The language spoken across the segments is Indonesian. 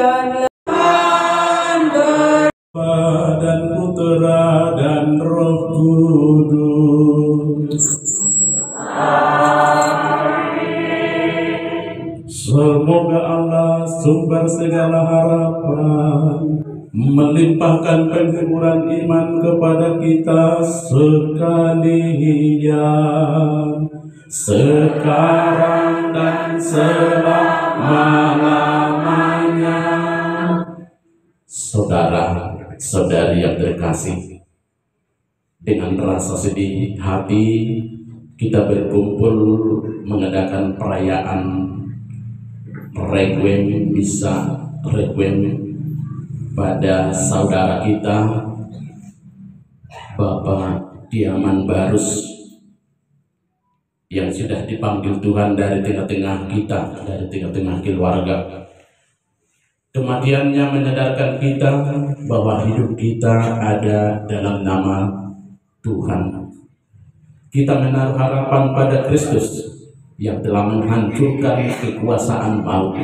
diberikan dan Putra dan Roh Kudus. Semoga Allah sumber segala harapan melimpahkan penghiburan iman kepada kita sekalian, sekarang dan selama-lamanya. Saudara-saudari yang terkasih, dengan rasa sedih hati kita berkumpul mengadakan perayaan Requiem Misa Requiem pada saudara kita Bapak Diaman Barus yang sudah dipanggil Tuhan dari tengah-tengah kita, dari tengah-tengah keluarga. Kematiannya menyadarkan kita bahwa hidup kita ada dalam nama Tuhan. Kita menaruh harapan pada Kristus yang telah menghancurkan kekuasaan maut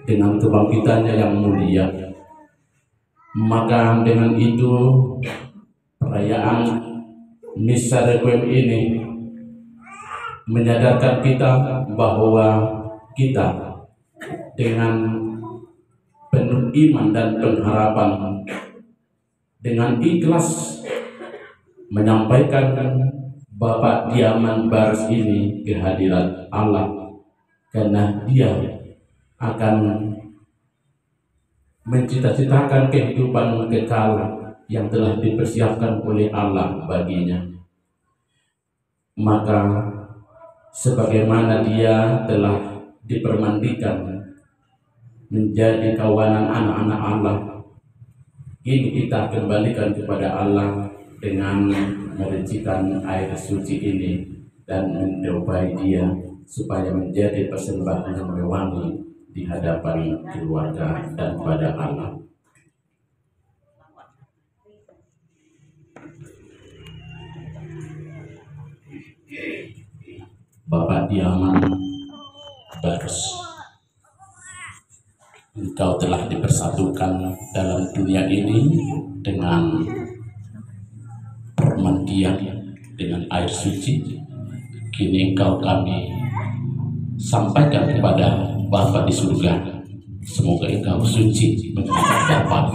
dengan kebangkitannya yang mulia. Maka dengan itu perayaan Misa Requiem ini menyadarkan kita bahwa kita dengan penuh iman dan pengharapan, dengan ikhlas menyampaikan Bapak Diaman Barus ini ke hadirat Allah, karena dia akan mencita-citakan kehidupan kekal yang telah dipersiapkan oleh Allah baginya. Maka sebagaimana dia telah dipermandikan menjadi kawanan anak-anak Allah, ini kita kembalikan kepada Allah dengan mericikan air suci ini dan mendoakan dia supaya menjadi persembahan yang mewangi di hadapan keluarga dan kepada Allah. Bapak Diaman Barus, engkau telah dipersatukan dalam dunia ini dengan permandian dengan air suci. Kini engkau kami sampaikan kepada Bapa di surga. Semoga engkau suci menjadi Bapa.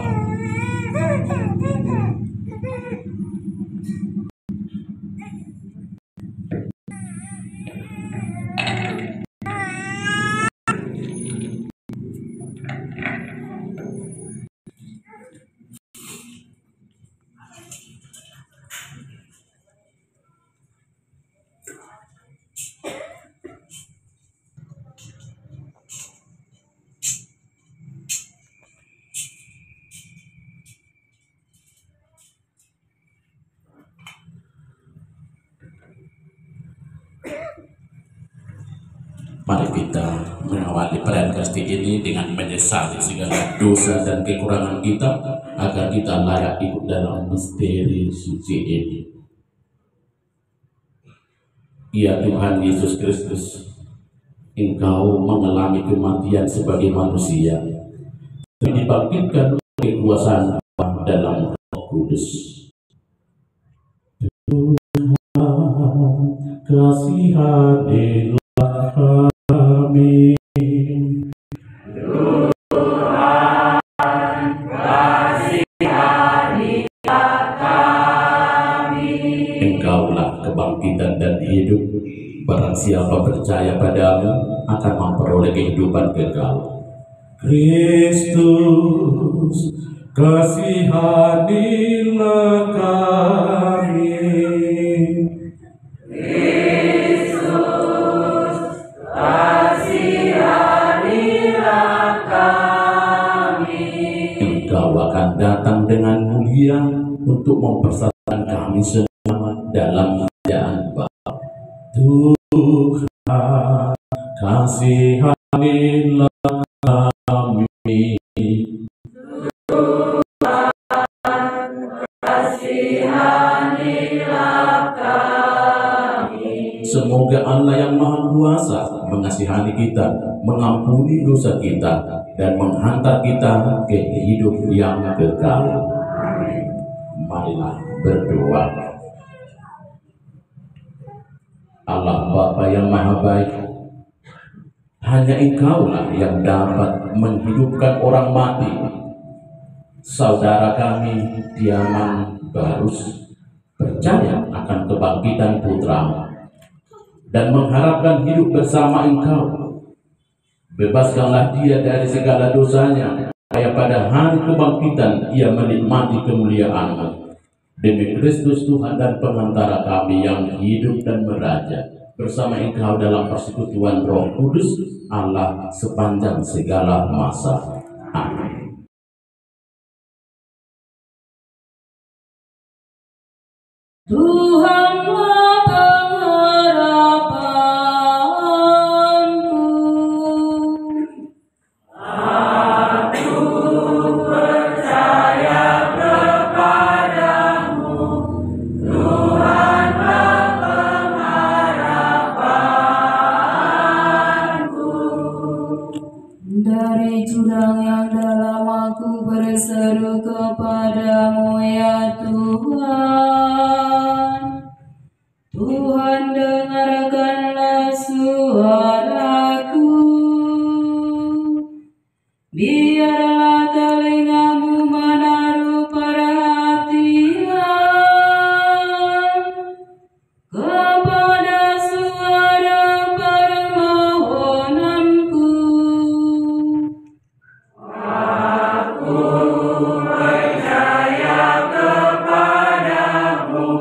Mari kita mengawali perayaan Kasti ini dengan menyesali segala dosa dan kekurangan kita, agar kita layak ikut dalam misteri suci ini. Ya Tuhan Yesus Kristus, Engkau mengalami kematian sebagai manusia, tapi dibangkitkan oleh kekuasaan dalam Roh Kudus. Tuhan, kasihanilah kami. Tuhan, kasihanilah kami. Engkaulah kebangkitan dan hidup. Barang siapa percaya padamu akan memperoleh kehidupan kekal. Kristus, kasihanilah kami. Akan datang dengan mulia untuk mempersatukan kami semua dalam kerajaan Bapa. Tuhan, kasihanilah kami. Tuhan, kasihanilah kami. Semoga Tuhanlah yang Maha Kuasa mengasihani kita, mengampuni dosa kita, dan menghantar kita ke hidup yang kekal. Marilah berdoa. Allah Bapa yang Maha Baik, hanya Engkaulah yang dapat menghidupkan orang mati. Saudara kami Diaman Barus percaya akan kebangkitan putra dan mengharapkan hidup bersama Engkau. Bebaskanlah dia dari segala dosanya, supaya pada hari kebangkitan ia menikmati kemuliaan-Mu. Demi Kristus Tuhan dan pengantara kami yang hidup dan meraja bersama Engkau dalam persekutuan Roh Kudus Allah sepanjang segala masa. Amin. Tuhanlah pengharapanku. Aku percaya kepadamu. Tuhanlah pengharapanku. Dari jurang yang dalam aku berseru kepadamu, ya Tuhan. Tuhan, dengarkanlah suaraku. Biarlah telingamu menaruh perhatian kepada suara permohonanku. Aku percaya kepadamu,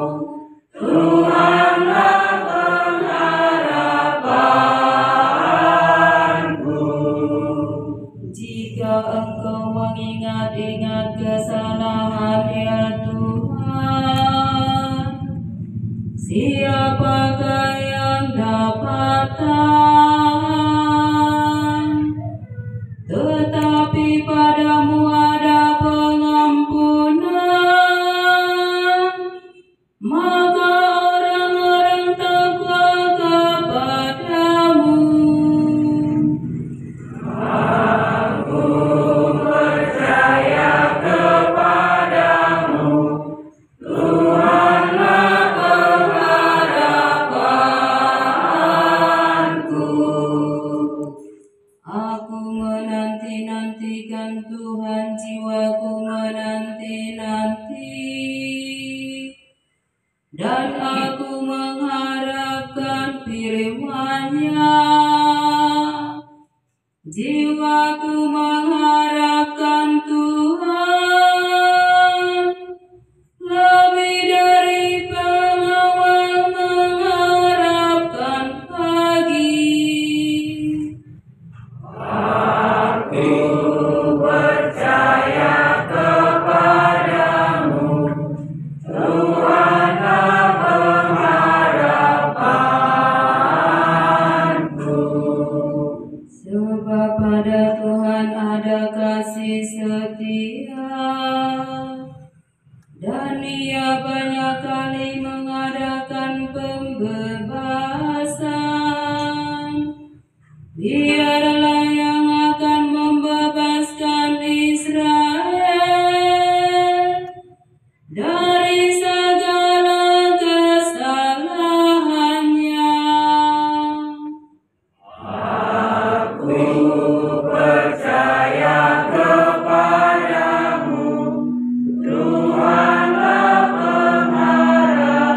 Tuhanlah pengharapanku. Jika Engkau mengingat-ingat kesalahan, ya Tuhan, siapakah yang dapat tahan? Tetapi padamu ada pengampunan, maka orang-orang takwa kepadamu. Aku percaya kepadamu, Tuhanlah pengharapanku. Aku menanti-nantikan Tuhan, jiwaku menanti-nanti, dan aku mengharapkan firman-Nya. Jiwaku mengharapkan Tuhan, lebih dari pengawal mengharapkan pagi. Aku percaya kepadamu, Tuhanlah pengharapanku. Sebab pada Tuhan ada kasih setia, dan Ia banyak kali mengadakan pembebasan. Biarlah yang akan membebaskan Israel dari segala kesalahannya. Aku percaya kepadamu, Tuhanlah pengharapanku.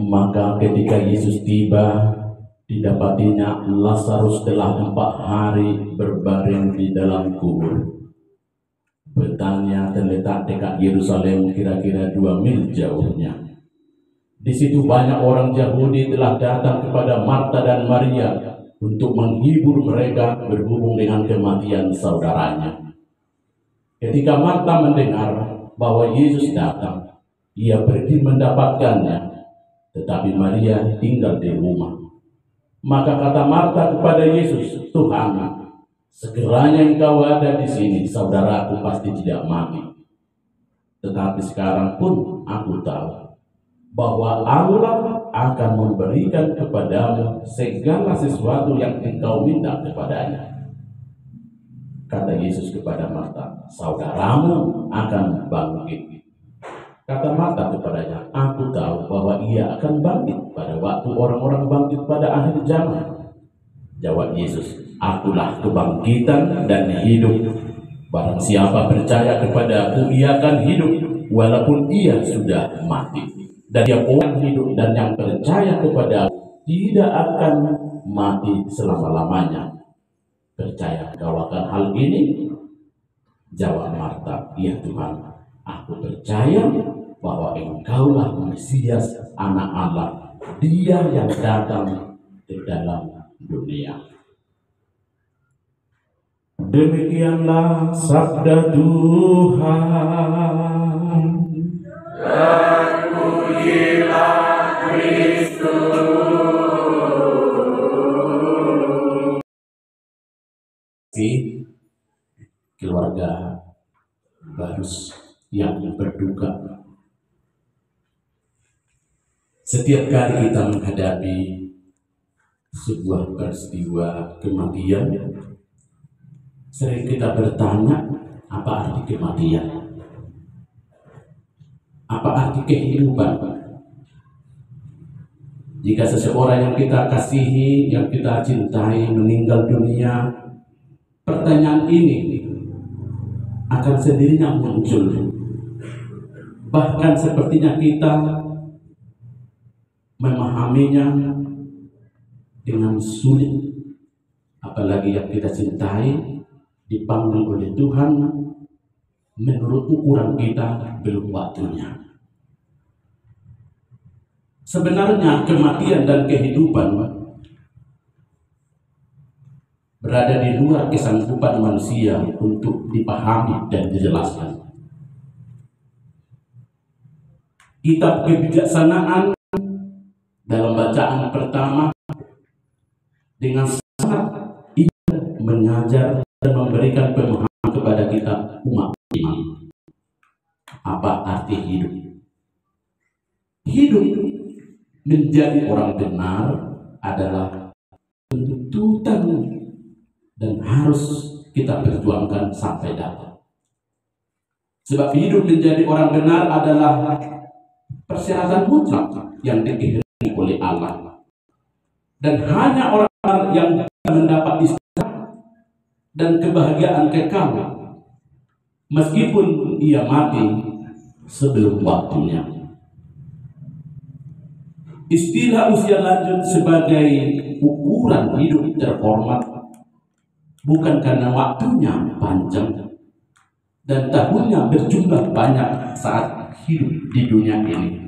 Maka ketika Yesus tiba, didapatinya Lazarus telah 4 hari berbaring di dalam kubur. Betania terletak dekat Yerusalem kira-kira 2 mil jauhnya. Di situ banyak orang Yahudi telah datang kepada Marta dan Maria untuk menghibur mereka berhubung dengan kematian saudaranya. Ketika Marta mendengar bahwa Yesus datang, ia pergi mendapatkannya, tetapi Maria tinggal di rumah. Maka kata Marta kepada Yesus, "Tuhan, sekiranya Engkau ada di sini, saudaraku pasti tidak mati. Tetapi sekarang pun aku tahu bahwa Allah akan memberikan kepadamu segala sesuatu yang engkau minta kepadanya." Kata Yesus kepada Marta, "Saudaramu akan bangkit." Kata Marta kepadanya, "Aku tahu bahwa ia akan bangkit pada waktu orang-orang bangkit pada akhir zaman." Jawab Yesus, "Akulah kebangkitan dan hidup. Barang siapa percaya kepada-Aku, ia akan hidup walaupun ia sudah mati. Dan yang orang hidup dan yang percaya kepada-Aku tidak akan mati selama-lamanya. Percaya kau akan hal ini?" Jawab Marta, "Ya Tuhan, aku percaya bahwa Engkaulah Mesias, Anak Allah, Dia yang datang ke dalam dunia." Demikianlah sabda Tuhan. Dan pujilah Kristus. Keluarga Barus yang berduka, setiap kali kita menghadapi sebuah peristiwa kematian, sering kita bertanya, apa arti kematian? Apa arti kehidupan? Jika seseorang yang kita kasihi, yang kita cintai meninggal dunia, pertanyaan ini akan sendirinya muncul. Bahkan sepertinya kita memahaminya dengan sulit. Apalagi yang kita cintai dipanggil oleh Tuhan, menurut ukuran kita belum waktunya. Sebenarnya kematian dan kehidupan berada di luar kesanggupan manusia untuk dipahami dan dijelaskan. Kitab Kebijaksanaan dalam bacaan pertama dengan sangat indah mengajar dan memberikan pemahaman kepada kita umat iman. Apa arti hidup? Hidup menjadi orang benar adalah tuntutan dan harus kita perjuangkan sampai dapat. Sebab hidup menjadi orang benar adalah persyaratan mutlak yang dikehendaki oleh Allah. Dan hanya orang yang mendapat istirahat dan kebahagiaan kekal meskipun ia mati sebelum waktunya. Istilah usia lanjut sebagai ukuran hidup terhormat bukan karena waktunya panjang dan tahunnya berjumlah banyak saat hidup di dunia ini,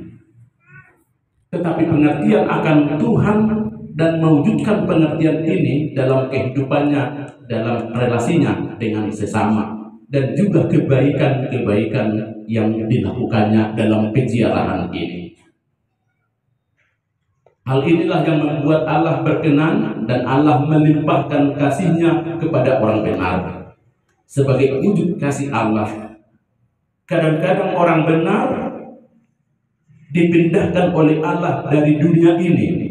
tetapi pengertian akan Tuhan dan mewujudkan pengertian ini dalam kehidupannya, dalam relasinya dengan sesama, dan juga kebaikan-kebaikan yang dilakukannya dalam keziarahan ini. Hal inilah yang membuat Allah berkenan dan Allah melimpahkan kasih-Nya kepada orang benar. Sebagai wujud kasih Allah, kadang-kadang orang benar dipindahkan oleh Allah dari dunia ini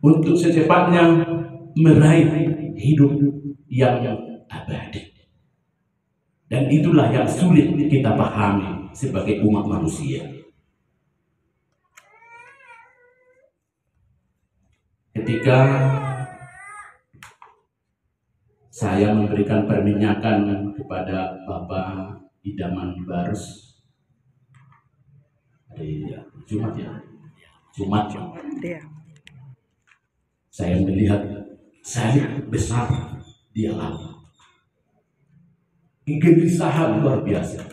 untuk secepatnya meraih hidup yang abadi. Dan itulah yang sulit kita pahami sebagai umat manusia. Ketika saya memberikan perminyakan kepada Bapak Idaman Barus hari Jumat ya, Jumat saya melihat salib besar di alam. Kegelisahan luar biasa.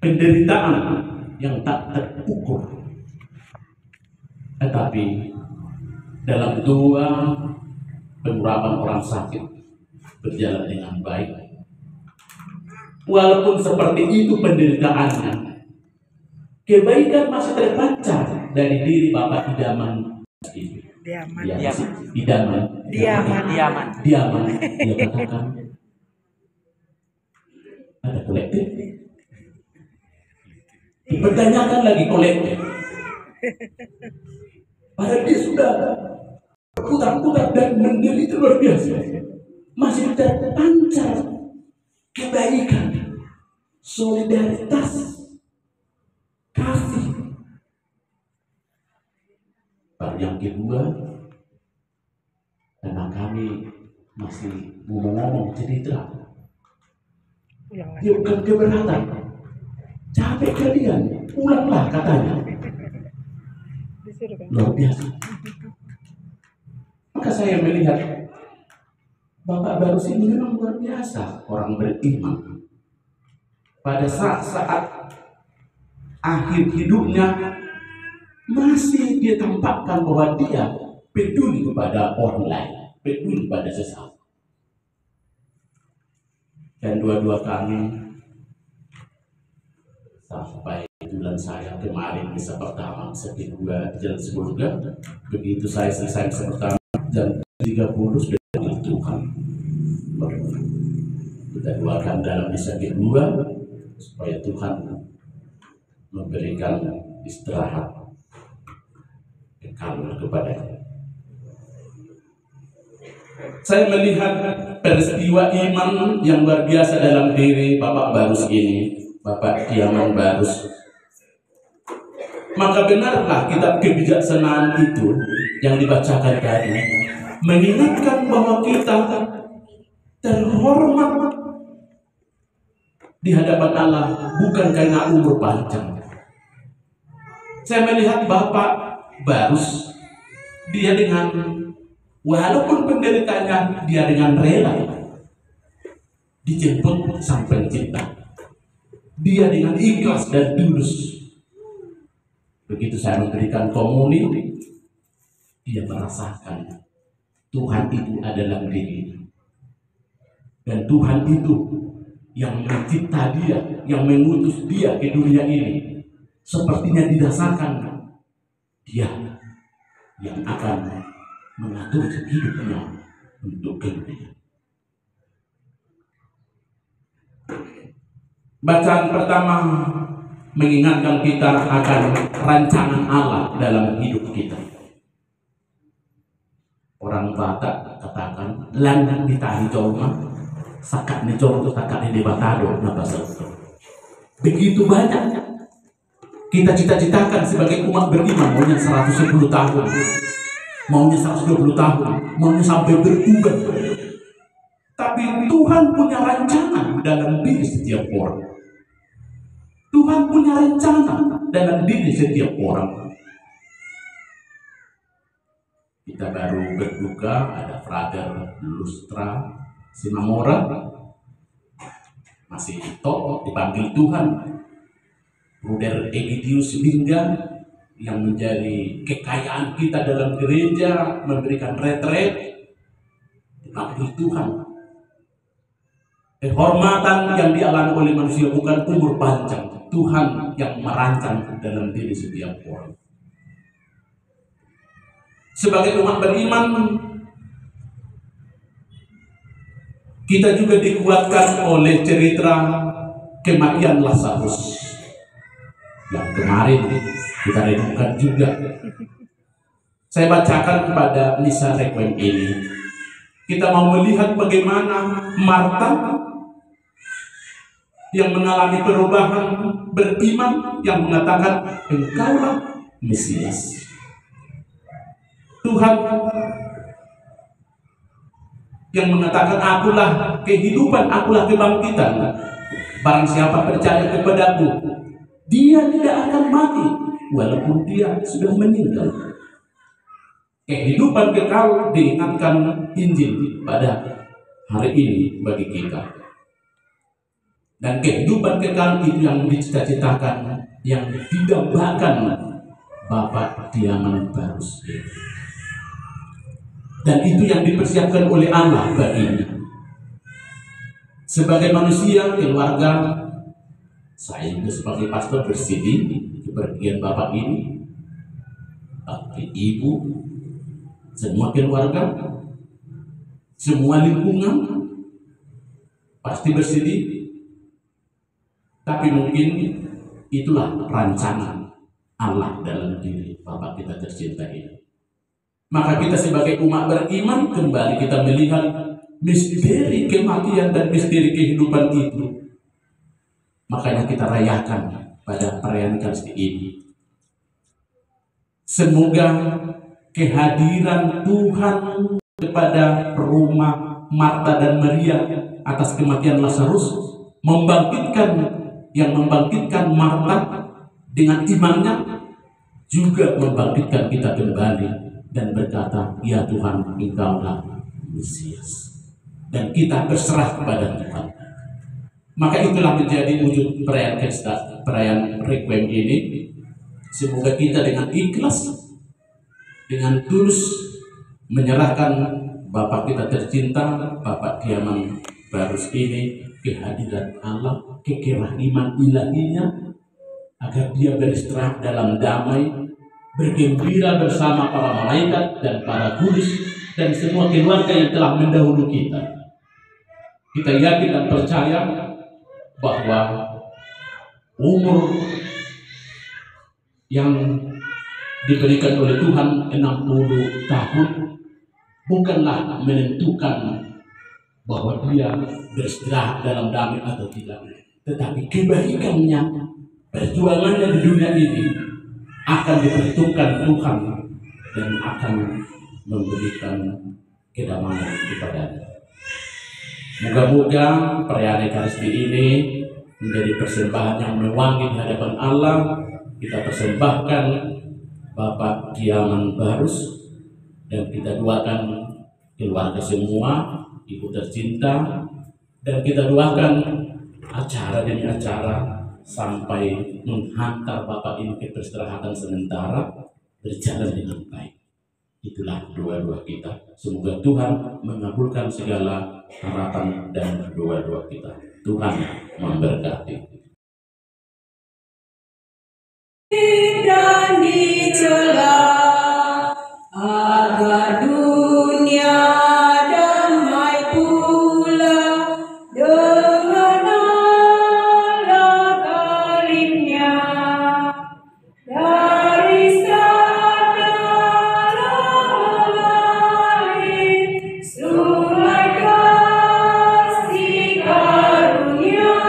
Penderitaan yang tak terukur. Tetapi dalam doa pengurapan orang sakit berjalan dengan baik. Walaupun seperti itu penderitaannya, kebaikan masih terpancar dari diri Bapak Idaman. Diaman. Dia katakan ada kolektif. Dipertanyakan lagi kolektif. Padahal dia sudah putar-putar dan menderita luar biasa. Masih terpancar kebaikan, solidaritas, kasih. Yang kedua, karena kami masih mau ngomong cerita, dia bukan keberatan, capek kalian, ulanglah katanya. Luar biasa. Maka saya melihat Bapak Barus ini memang luar biasa, orang beriman. Pada saat-saat akhir hidupnya masih dia tampakkan bahwa dia peduli kepada orang lain, peduli kepada sesama. Dan dua-dua kami sampai bulan saya kemarin misa pertama, misa kedua jalan surga. Begitu saya selesai misa pertama jam 30 sudah dipanggil Tuhan. Kita doakan dalam misa kedua supaya Tuhan memberikan istirahat kekal kepadanya. Saya melihat peristiwa iman yang luar biasa dalam diri Bapak Barus ini, Bapak Diaman Barus. Maka benarlah kitab kebijaksanaan itu yang dibacakan tadi mengingatkan bahwa kita terhormat di hadapan Allah bukan karena umur panjang. Saya melihat Bapak Barus, dia dengan walaupun penderitaannya, dia dengan rela dijemput Sang Pencipta. Dia dengan ikhlas dan tulus. Begitu saya memberikan komuni, dia merasakan Tuhan itu adalah dirinya. Dan Tuhan itu yang mencipta dia, yang mengutus dia ke dunia ini. Sepertinya didasarkan dia yang akan mengatur hidupnya untuk dunia. Bacaan pertama mengingatkan kita akan rancangan Allah dalam hidup kita. Orang Batak katakan, landang ditahi colma, sakat ni colma, sakat ni debatado, begitu banyak kita cita-citakan sebagai umat beriman, maunya 110 tahun, maunya 120 tahun, maunya sampai berubah. Tapi Tuhan punya rancangan dalam diri setiap orang. Tuhan punya rencana dalam diri setiap orang. Kita baru berduka, ada Frater Lustra Simamora, masih hidup, dipanggil Tuhan. Bruder Egidius Lingga yang menjadi kekayaan kita dalam gereja, memberikan retret, dipanggil Tuhan. Kehormatan yang dialami oleh manusia bukan umur panjang, Tuhan yang merancang dalam diri setiap orang. Sebagai umat beriman, kita juga dikuatkan oleh cerita kematian Lazarus yang kemarin kita renungkan juga. Saya bacakan pada misa requiem ini. Kita mau melihat bagaimana Marta yang mengalami perubahan beriman, yang mengatakan engkaulah Mesias. Tuhan yang mengatakan akulah kehidupan, akulah kebangkitan. Barang siapa percaya kepadaku, Dia tidak akan mati walaupun dia sudah meninggal. Kehidupan kekal diingatkan Injil pada hari ini bagi kita. Dan kehidupan kekal itu yang dicita-citakan, yang didambakan Bapa Diaman Barus. Dan itu yang dipersiapkan oleh Allah baginya. Sebagai manusia, keluarga, saya juga sebagai pastor bersedih kepergian Bapak ini. Tapi ibu, semua keluarga, semua lingkungan pasti bersedih. Tapi mungkin itulah rancangan Allah dalam diri Bapak kita tercinta ini. Maka kita sebagai umat beriman kembali kita melihat misteri kematian dan misteri kehidupan itu. Makanya kita rayakan pada perayaan Ekaristi ini. Semoga kehadiran Tuhan kepada rumah Marta dan Maria atas kematian Lazarus yang membangkitkan Marta dengan imannya, juga membangkitkan kita kembali dan berkata, ya Tuhan, Engkaulah Mesias. Dan kita berserah kepada Tuhan. Maka itulah menjadi wujud perayaan Requiem ini. Semoga kita dengan ikhlas, dengan tulus menyerahkan Bapak kita tercinta, Bapak Diaman Barus ini, kehadiran Allah, kekerahiman ilahinya, agar dia beristirahat dalam damai, bergembira bersama para malaikat dan para kudus dan semua keluarga yang telah mendahului kita. Kita yakin dan percaya bahwa umur yang diberikan oleh Tuhan 60 tahun bukanlah menentukan bahwa dia beristirahat dalam damai atau tidak, tetapi kebaikannya, perjuangannya di dunia ini akan diperhitungkan Tuhan dan akan memberikan kedamaian kepadanya. Moga-moga perayaan Ekaristi ini menjadi persembahan yang mewangi di hadapan Allah. Kita persembahkan Bapak Diaman Barus dan kita doakan keluarga semua, ibu tercinta, dan kita doakan acara demi acara sampai menghantar Bapak ini ke peristirahatan sementara berjalan dengan baik. Itulah doa-doa kita. Semoga Tuhan mengabulkan segala harapan dan doa-doa kita. Tuhan memberkati. Dan dicela agar dunia damai pula dengan Allah kalimnya. Dari sana mengalir sungai kasih karunia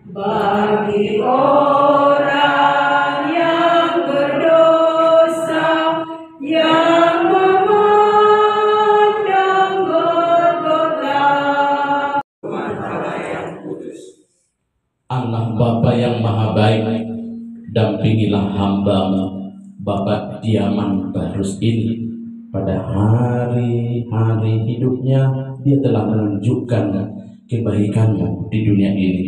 bagi orang yang berdosa, yang memandang Golgota. Allah Bapa yang Maha Baik, dampingilah hamba-Mu Bapak Diaman Barus ini. Pada hari-hari hidupnya dia telah menunjukkan kebaikan-Mu di dunia ini.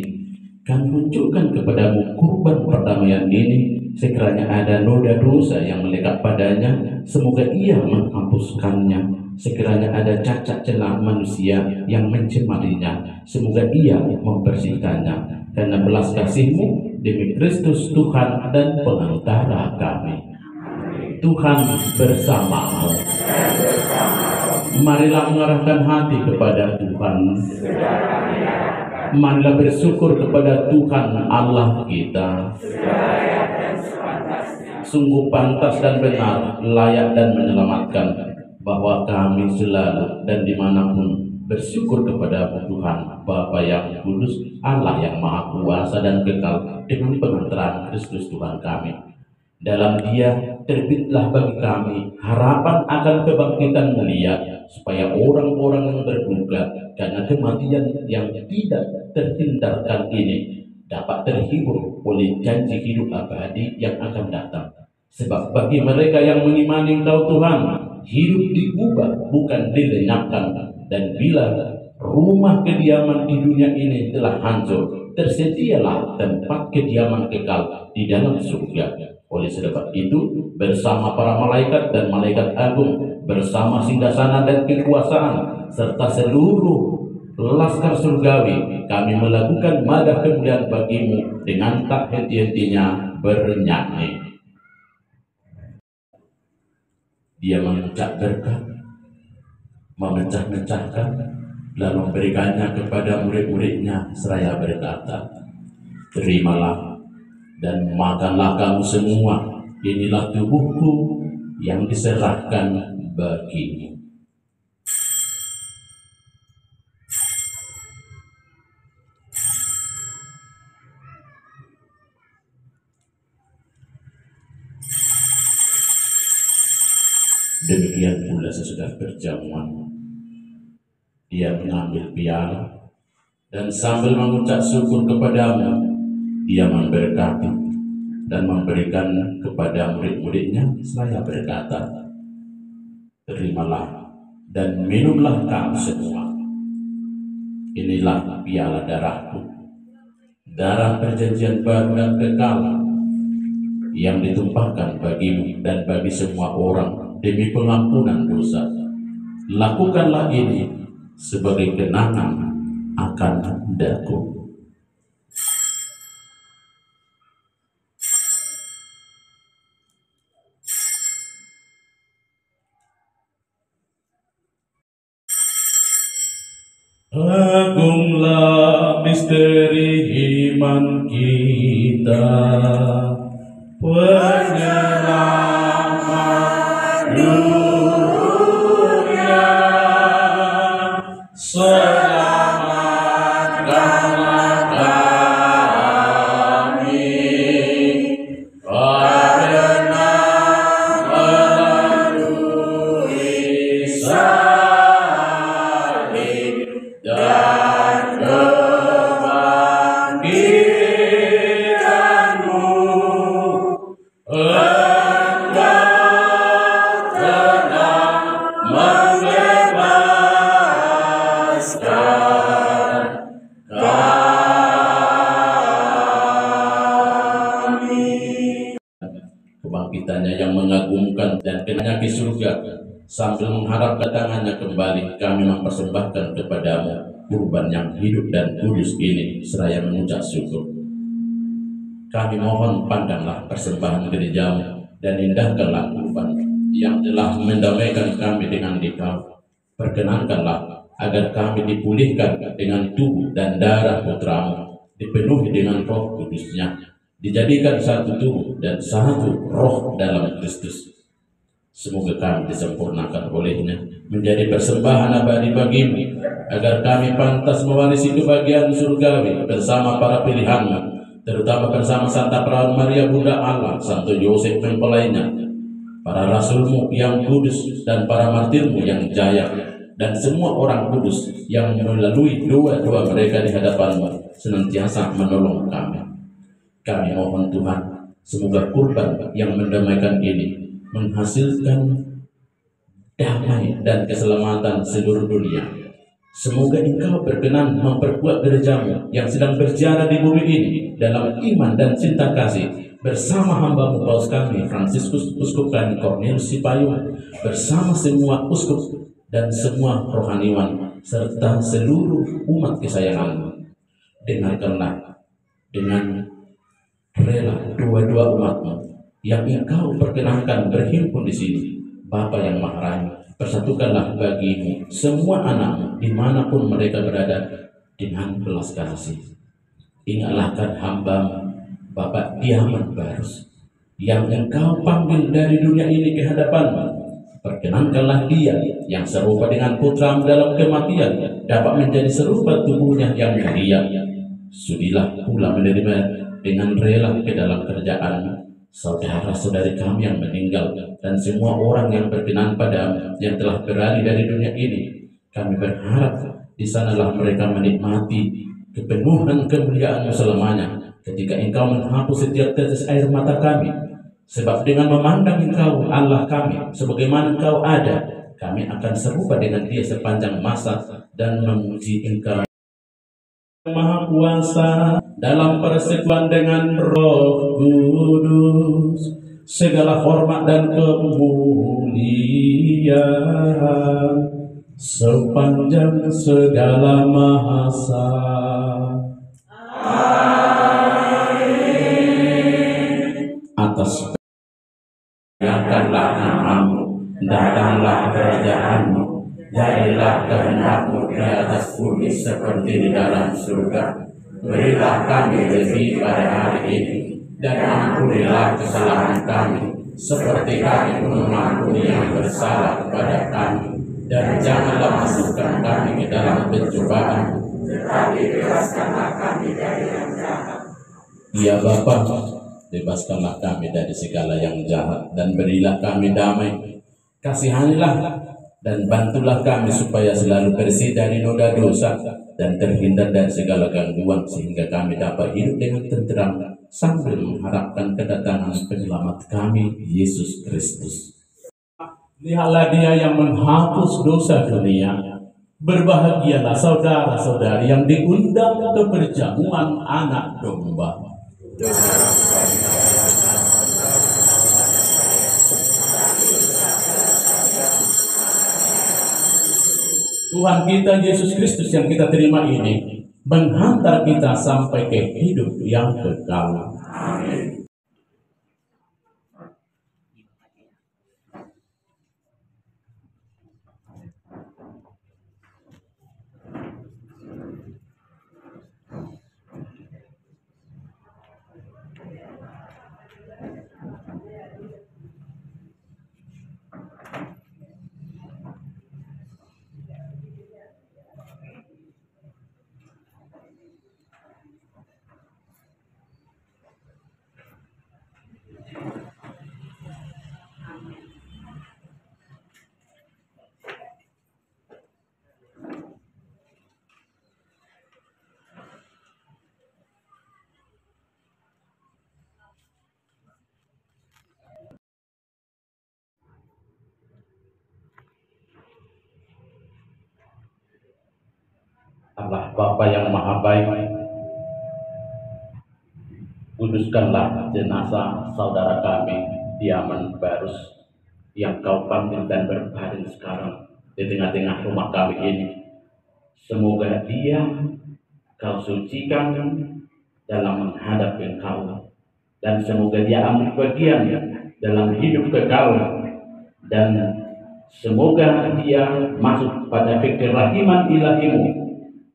Kami tunjukkan kepadamu kurban perdamaian ini. Sekiranya ada noda dosa yang melekat padanya, semoga ia menghapuskannya. Sekiranya ada cacat celah manusia yang mencemarinya, semoga ia membersihkannya. Karena belas kasih-Mu demi Kristus Tuhan dan pengantara kami. Tuhan bersama-Mu. Marilah mengarahkan hati kepada Tuhan. Marilah bersyukur kepada Tuhan Allah kita. Sungguh pantas dan benar, layak dan menyelamatkan, bahwa kami selalu dan dimanapun bersyukur kepada Tuhan Bapa yang kudus, Allah yang maha kuasa dan kekal, dengan pengantaran Kristus Tuhan kami. Dalam Dia terbitlah bagi kami harapan akan kebangkitan mulia, supaya orang-orang yang berduka karena kematian yang tidak terhindarkan ini dapat terhibur oleh janji hidup abadi yang akan datang. Sebab bagi mereka yang mengimani Engkau Tuhan, hidup diubah bukan dilenyapkan. Dan bila rumah kediaman di dunia ini telah hancur, tersedialah tempat kediaman kekal di dalam surga. Oleh sebab itu, bersama para malaikat dan malaikat agung, bersama singgasana dan kekuasaan, serta seluruh laskar surgawi, kami melakukan madah kemuliaan bagimu dengan tak henti-hentinya bernyanyi. Dia mengucap berkat, memecah-mecahkan, lalu memberikannya kepada murid-muridnya seraya berkata, terimalah dan makanlah kamu semua, inilah tubuhku yang diserahkan bagimu. Demikian pula sesudah berjamuan, dia mengambil piala dan sambil mengucap syukur kepadamu, dia memberkati dan memberikan kepada murid-muridnya seraya berkata, terimalah dan minumlah kamu semua, inilah piala darahku, darah perjanjian baru dan kekal yang ditumpahkan bagimu dan bagi semua orang demi pengampunan dosa. Lakukanlah ini sebagai kenangan akan daku. Agunglah misteri iman kita, penyelamat dunia, selamatkanlah kami karena melalui salib dan kebangkitanmu, Engkau telah membebaskan kami. Kebangkitannya yang mengagumkan dan kenanya ke surga, sambil mengharap kedatangannya kembali, kami mempersembahkan kepadamu kurban yang hidup dan kudus ini seraya mengucap syukur. Kami mohon pandanglah persembahan gerejamu dan indahkanlah kurban yang telah mendamaikan kami dengan Dikau. Perkenankanlah agar kami dipulihkan dengan tubuh dan darah putramu, dipenuhi dengan Roh Kudusnya, dijadikan satu tubuh dan satu roh dalam Kristus. Semoga kami disempurnakan olehnya menjadi persembahan abadi bagimu, agar kami pantas mewarisi kebahagiaan surgawi bersama para pilihanmu, terutama bersama Santa Perawan Maria Bunda Allah, Santo Yosef mempelainya, para rasulmu yang kudus dan para martirmu yang jaya, dan semua orang kudus yang melalui doa-doa mereka di hadapanmu senantiasa menolong kami. Kami mohon Tuhan, semoga kurban yang mendamaikan ini menghasilkan damai dan keselamatan seluruh dunia. Semoga Engkau berkenan memperkuat gerejamu yang sedang berjalan di bumi ini dalam iman dan cinta kasih, bersama hamba-Mu Paus kami Fransiskus Uskup Kami Cornelius Sipayung, bersama semua uskup dan semua rohaniwan serta seluruh umat kesayangan-Mu. Dengarkanlah dengan rela doa-doa umat-Mu yang Engkau perkenankan berhimpun di sini. Bapa yang Maha Rahim, persatukanlah bagimu semua anak-Mu dimanapun mereka berada dengan belas kasih. Ingatlah hamba-Mu Bapak Diaman Barus yang Engkau panggil dari dunia ini ke hadapan-Mu. Perkenankanlah dia yang serupa dengan putra-Mu dalam kematian dapat menjadi serupa tubuhnya yang mulia. Sudilah pula menerima dengan rela ke dalam kerjaan saudara-saudari kami yang meninggal dan semua orang yang berkenan pada-Mu yang telah beralih dari dunia ini. Kami berharap di sanalah mereka menikmati kepenuhan kemuliaan-Mu selamanya, ketika Engkau menghapus setiap tetes air mata kami. Sebab dengan memandang Engkau Allah kami sebagaimana Engkau ada, kami akan serupa dengan Dia sepanjang masa dan memuji Engkau Maha Kuasa dalam persekutuan dengan Roh Kudus. Segala hormat dan kemuliaan sepanjang segala masa. Atas Biarkanlah nama-Mu, datanglah kerajaan-Mu, jadilah kehendak-Mu di atas bumi seperti di dalam surga. Berilah kami rezeki pada hari ini, dan ampunilah kesalahan kami, seperti kami mengampuni yang bersalah kepada kami. Dan janganlah masukkan kami ke dalam pencobaan, tetapi bebaskanlah kami dari yang jahat. Ya Bapa, bebaskanlah kami dari segala yang jahat, dan berilah kami damai. Kasihanilah dan bantulah kami supaya selalu bersih dari noda dosa dan terhindar dari segala gangguan, sehingga kami dapat hidup dengan tenteram sambil mengharapkan kedatangan penyelamat kami, Yesus Kristus. Lihatlah Dia yang menghapus dosa dunia. Berbahagialah saudara-saudari yang diundang ke perjamuan anak domba. Tuhan kita Yesus Kristus yang kita terima ini menghantar kita sampai ke hidup yang kekal. Amin. Allah Bapa yang Maha Baik, kuduskanlah jenazah saudara kami Diaman Barus yang Kau panggil dan berbaring sekarang di tengah-tengah rumah kami ini. Semoga dia Kau sucikan dalam menghadap Engkau, dan semoga dia ambil bagian dalam hidup kekal, dan semoga dia masuk pada kekerahiman ilahi-Mu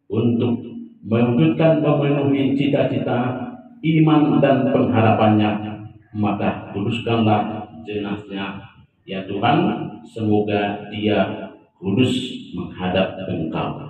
untuk mewujudkan memenuhi cita-cita iman dan pengharapannya. Maka kuduskanlah jenazahnya ya Tuhan, semoga dia kudus menghadap Engkau.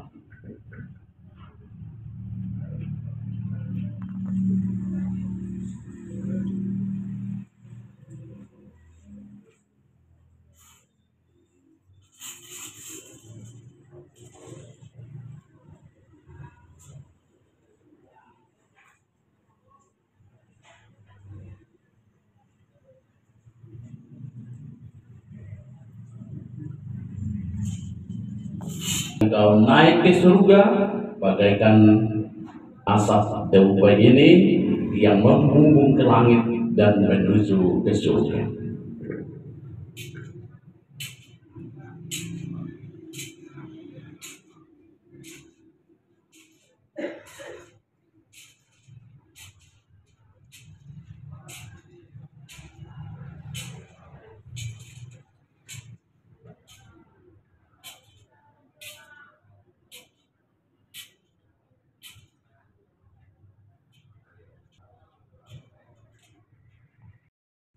Engkau naik ke surga bagaikan asap dewa ini yang membumbung ke langit dan menuju ke surga.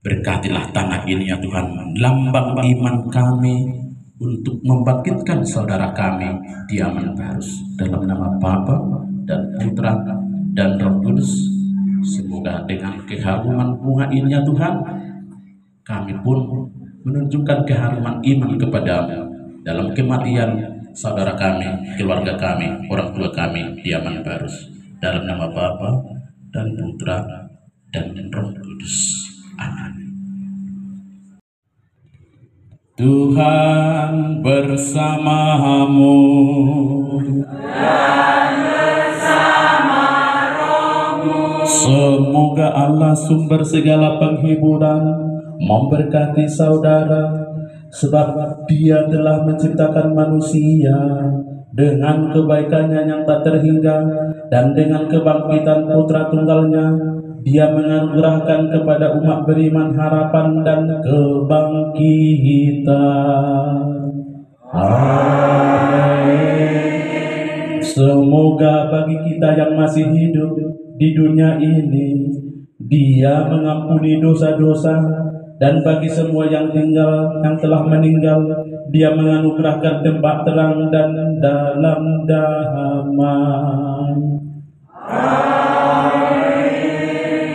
Berkatilah tanah ini ya Tuhan, lambang iman kami untuk membangkitkan saudara kami Diaman Barus, dalam nama Bapa dan Putra dan Roh Kudus. Semoga dengan keharuman bunga ini ya Tuhan, kami pun menunjukkan keharuman iman kepada-Mu dalam kematian saudara kami, keluarga kami, orang tua kami Diaman Barus. Dalam nama Bapa dan Putra dan Roh Kudus. Amin. Tuhan bersamamu dan bersama rohmu. Semoga Allah sumber segala penghiburan memberkati saudara, sebab Dia telah menciptakan manusia dengan kebaikannya yang tak terhingga, dan dengan kebangkitan Putra Tunggalnya Dia menganugerahkan kepada umat beriman harapan dan kebangkitan. Amin. Semoga bagi kita yang masih hidup di dunia ini, Dia mengampuni dosa-dosa, dan bagi semua yang telah meninggal, Dia menganugerahkan tempat terang dan dalam damai.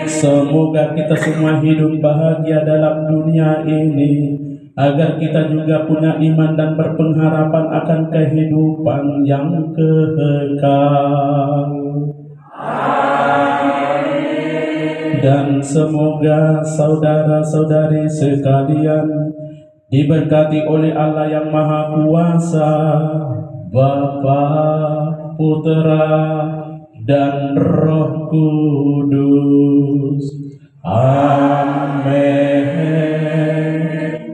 Semoga kita semua hidup bahagia dalam dunia ini, agar kita juga punya iman dan berpengharapan akan kehidupan yang kekal. Dan semoga saudara-saudari sekalian diberkati oleh Allah yang Maha Kuasa, Bapa, Putra, dan Roh Kudus. Amin.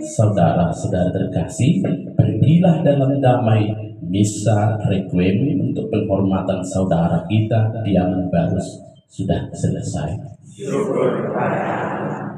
Saudara-saudara terkasih, pergilah dalam damai. Misa Requiem untuk penghormatan saudara kita yang baru sudah selesai. Syukur kepada Allah.